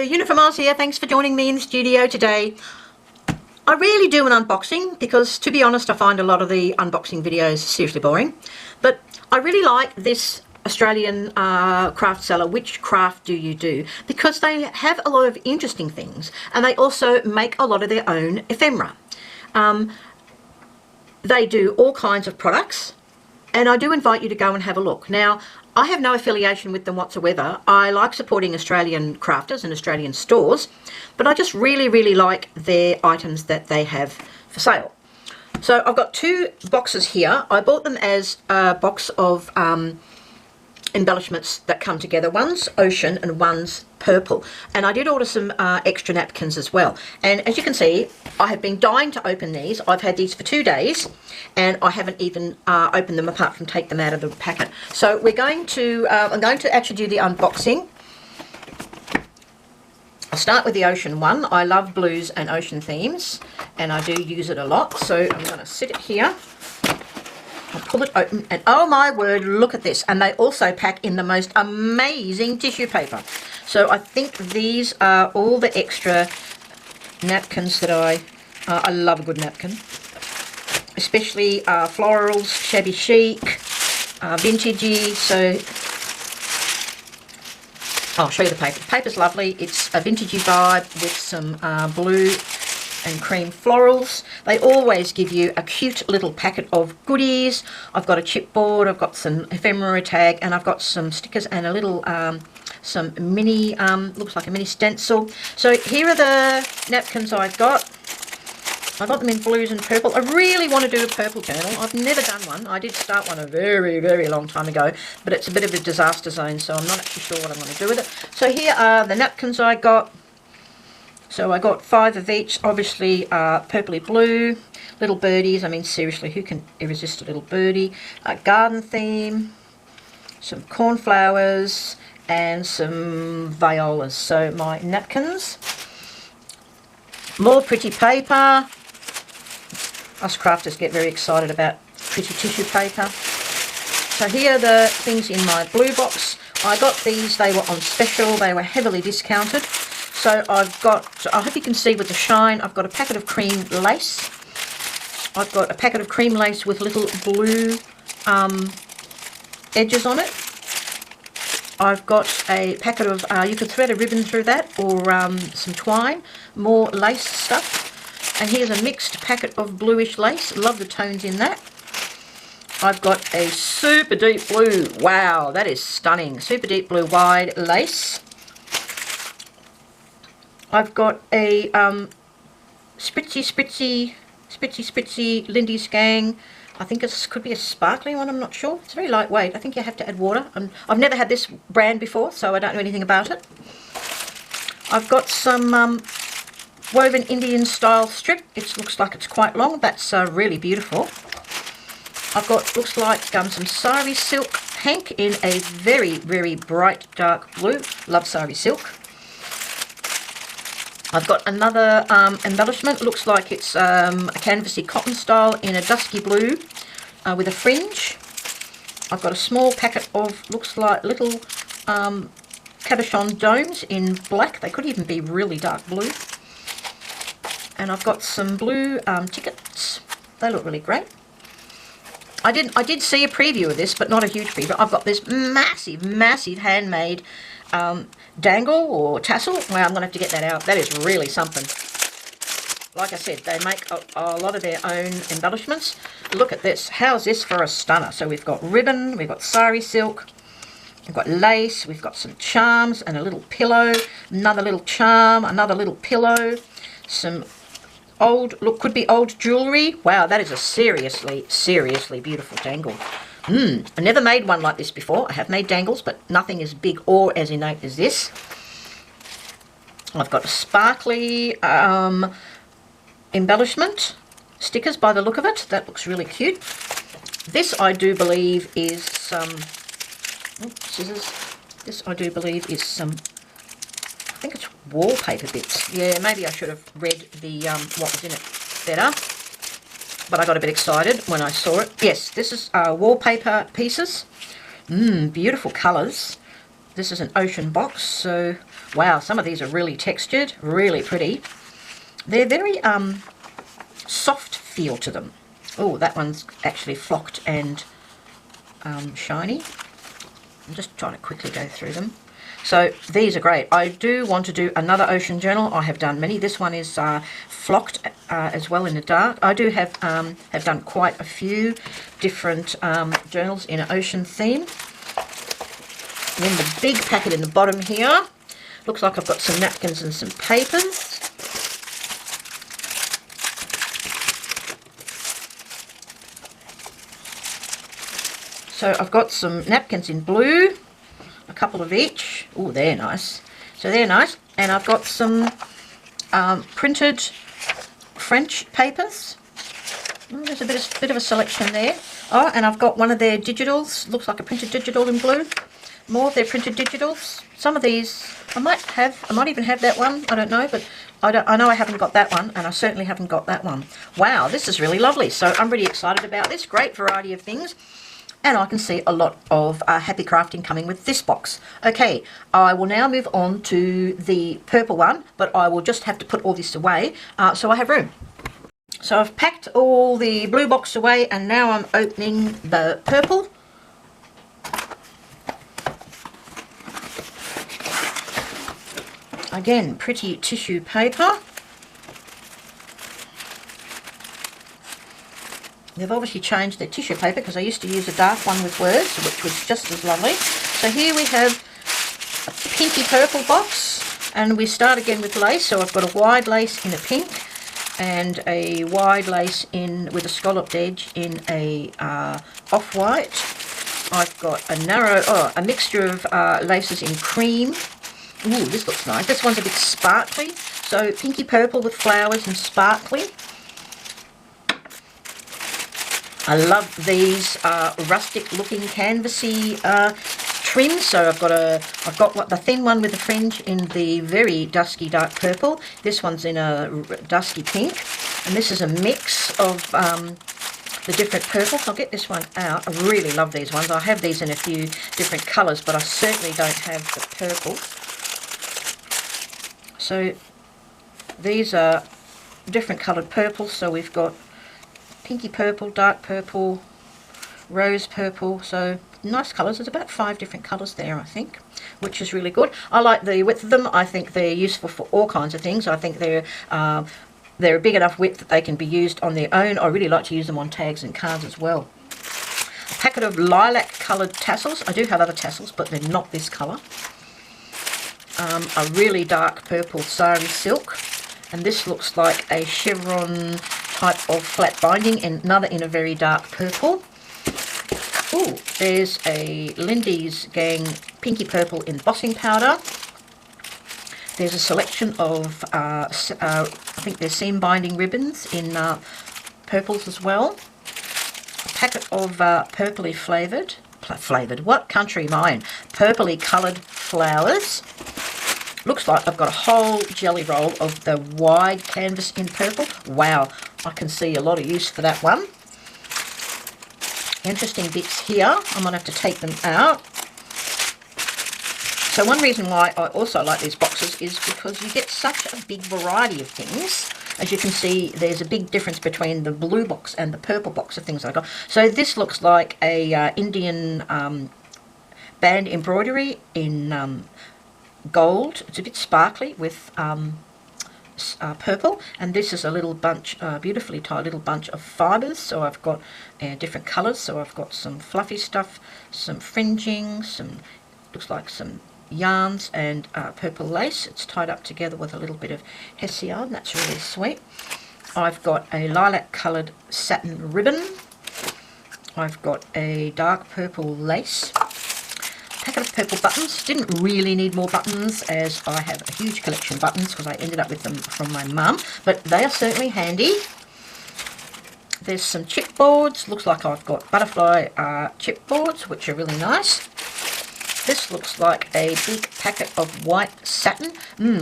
Uniform Oz here. Thanks for joining me in the studio today. I rarely do an unboxing because, to be honest, I find a lot of the unboxing videos seriously boring. But I really like this Australian craft seller, Which Craft Do You Do? Because they have a lot of interesting things and they also make a lot of their own ephemera. They do all kinds of products and I do invite you to go and have a look. Now, I have no affiliation with them whatsoever. I like supporting Australian crafters and Australian stores, but I just really like their items that they have for sale. So I've got two boxes here. I bought them as a box of embellishments that come together. One's ocean and one's purple. And I did order some extra napkins as well. And as you can see, I have been dying to open these. I've had these for 2 days and I haven't even opened them apart from take them out of the packet. So we're going to, I'm going to actually do the unboxing. I'll start with the ocean one. I love blues and ocean themes and I do use it a lot. So I'm going to sit it here. I'll pull it open and oh my word, look at this. And they also pack in the most amazing tissue paper. So I think these are all the extra napkins that I love a good napkin. Especially florals, shabby chic, vintagey. So I'll show you the paper. The paper's lovely. It's a vintagey vibe with some blue and cream florals. They always give you a cute little packet of goodies. I've got a chipboard, I've got some ephemera tag, and I've got some stickers and a little some mini looks like a mini stencil. So here are the napkins I got them in blues and purple. I really want to do a purple journal. I've never done one. I did start one a very long time ago, but it's a bit of a disaster zone, so I'm not actually sure what I'm going to do with it. So here are the napkins I got. So I got 5 of each, obviously purpley blue, little birdies. I mean, seriously, who can resist a little birdie? A garden theme, some cornflowers, and some violas. So my napkins, more pretty paper. Us crafters get very excited about pretty tissue paper. So here are the things in my blue box. I got these, they were on special, they were heavily discounted. So I've got, I hope you can see with the shine, I've got a packet of cream lace. I've got a packet of cream lace with little blue edges on it. I've got a packet of, you could thread a ribbon through that or some twine, more lace stuff. And here's a mixed packet of bluish lace. Love the tones in that. I've got a super deep blue, wow, that is stunning. Super deep blue wide lace. I've got a spritzy Lindy's Gang. I think it could be a sparkling one, I'm not sure. It's very lightweight. I think you have to add water. I've never had this brand before, so I don't know anything about it. I've got some woven Indian style strip. It looks like it's quite long. That's really beautiful. I've got, looks like some sari silk hank in a very bright dark blue. Love sari silk. I've got another embellishment. Looks like it's a canvasy cotton style in a dusky blue with a fringe. I've got a small packet of, looks like little cabochon domes in black. They could even be really dark blue. And I've got some blue tickets. They look really great. I did see a preview of this, but not a huge preview. I've got this massive handmade dangle or tassel. Well, I'm going to have to get that out. That is really something. Like I said, they make a lot of their own embellishments. Look at this. How's this for a stunner? So we've got ribbon, we've got sari silk, we've got lace, we've got some charms and a little pillow, another little charm, another little pillow, some old, look, could be old jewellery. Wow, that is a seriously beautiful dangle. I never made one like this before. I have made dangles, but nothing as big or as innate as this. I've got a sparkly embellishment stickers by the look of it. That looks really cute. This I do believe is some scissors. This I do believe is some, I think it's wallpaper bits. Yeah, maybe I should have read the what was in it better. But I got a bit excited when I saw it. Yes, this is wallpaper pieces. Beautiful colours. This is an ocean box, so Wow, some of these are really textured, really pretty. They're very soft feel to them. Oh, that one's actually flocked and shiny. I'm just trying to quickly go through them. So these are great. I do want to do another ocean journal. I have done many. This one is flocked as well in the dark. I do have done quite a few different journals in an ocean theme. And then the big packet in the bottom here. Looks like I've got some napkins and some papers. So I've got some napkins in blue, a couple of each. Oh, they're nice. So they're nice. And I've got some printed French papers. Oh, there's a bit of a selection there. Oh, and I've got one of their digitals. Looks like a printed digital in blue. More of their printed digitals. Some of these I might even have that one. I don't know, but I know I haven't got that one, and I certainly haven't got that one. Wow, this is really lovely. So I'm really excited about this. Great variety of things. And I can see a lot of happy crafting coming with this box. Okay, I will now move on to the purple one, but I will just have to put all this away so I have room. So I've packed all the blue box away, and now I'm opening the purple. Again, pretty tissue paper. They've obviously changed their tissue paper because I used to use a dark one with words, which was just as lovely. So here we have a pinky purple box, and we start again with lace. So I've got a wide lace in a pink and a wide lace in with a scalloped edge in a off-white. I've got a mixture of laces in cream. Ooh, this looks nice. This one's a bit sparkly. So pinky purple with flowers and sparkly. I love these rustic looking canvasy trims. So I've got the thin one with the fringe in the very dusky dark purple. This one's in a dusky pink, and this is a mix of the different purples. I'll get this one out. I really love these ones. I have these in a few different colours, but I certainly don't have the purple. So these are different coloured purples. So we've got pinky purple, dark purple, rose purple, so nice colours. There's about 5 different colours there, I think, which is really good. I like the width of them. I think they're useful for all kinds of things. I think they're a big enough width that they can be used on their own. I really like to use them on tags and cards as well. A packet of lilac coloured tassels. I do have other tassels, but they're not this colour. A really dark purple sari silk, and this looks like a chevron type of flat binding, and another in a very dark purple. Ooh, there's a Lindy's Gang pinky purple embossing powder. There's a selection of I think they're seam binding ribbons in purples as well. A packet of purpley flavoured, what country am I in? Purpley coloured flowers. Looks like I've got a whole jelly roll of the wide canvas in purple. Wow, I can see a lot of use for that one. Interesting bits here. I'm going to have to take them out. So one reason why I also like these boxes is because you get such a big variety of things. As you can see, there's a big difference between the blue box and the purple box of things I got. So this looks like a Indian band embroidery in gold. It's a bit sparkly with purple, and this is a little bunch, beautifully tied little bunch of fibres. So I've got different colours. So I've got some fluffy stuff, some fringing, some looks like some yarns, and purple lace. It's tied up together with a little bit of hessian. That's really sweet. I've got a lilac coloured satin ribbon. I've got a dark purple lace. Packet of purple buttons. Didn't really need more buttons, as I have a huge collection of buttons because I ended up with them from my mum, but they are certainly handy. There's some chipboards. Looks like I've got butterfly chipboards, which are really nice. This looks like a big packet of white satin.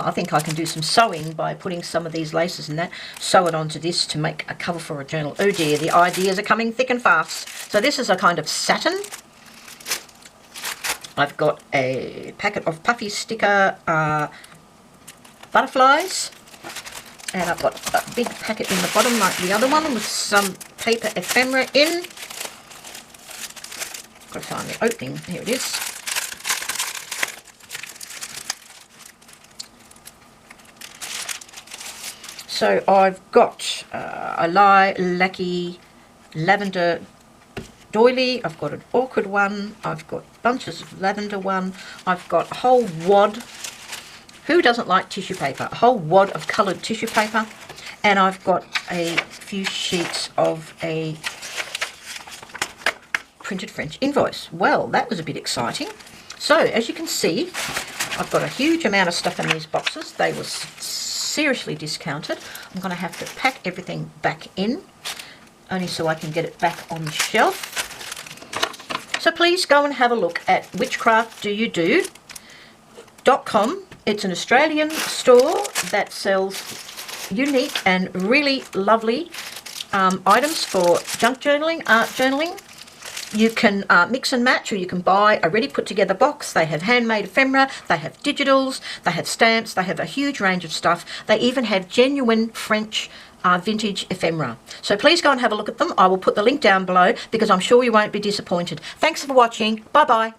I think I can do some sewing by putting some of these laces in that, sew it onto this to make a cover for a journal. Oh dear, the ideas are coming thick and fast. So this is a kind of satin. I've got a packet of puffy sticker butterflies, and I've got a big packet in the bottom like the other one with some paper ephemera in. Got to find the opening. Here it is. So I've got a lilac-y lavender doily. I've got an orchid one. I've got bunches of lavender one. I've got a whole wad. Who doesn't like tissue paper? A whole wad of coloured tissue paper. And I've got a few sheets of a printed French invoice. Well, that was a bit exciting. So, as you can see, I've got a huge amount of stuff in these boxes. They were seriously discounted. I'm going to have to pack everything back in, only so I can get it back on the shelf. So please go and have a look at witchcraftdoyoudo.com. It's an Australian store that sells unique and really lovely items for junk journaling, art journaling. You can mix and match, or you can buy a ready put together box. They have handmade ephemera, they have digitals, they have stamps, they have a huge range of stuff. They even have genuine French vintage ephemera. So please go and have a look at them. I will put the link down below because I'm sure you won't be disappointed. Thanks for watching. Bye bye.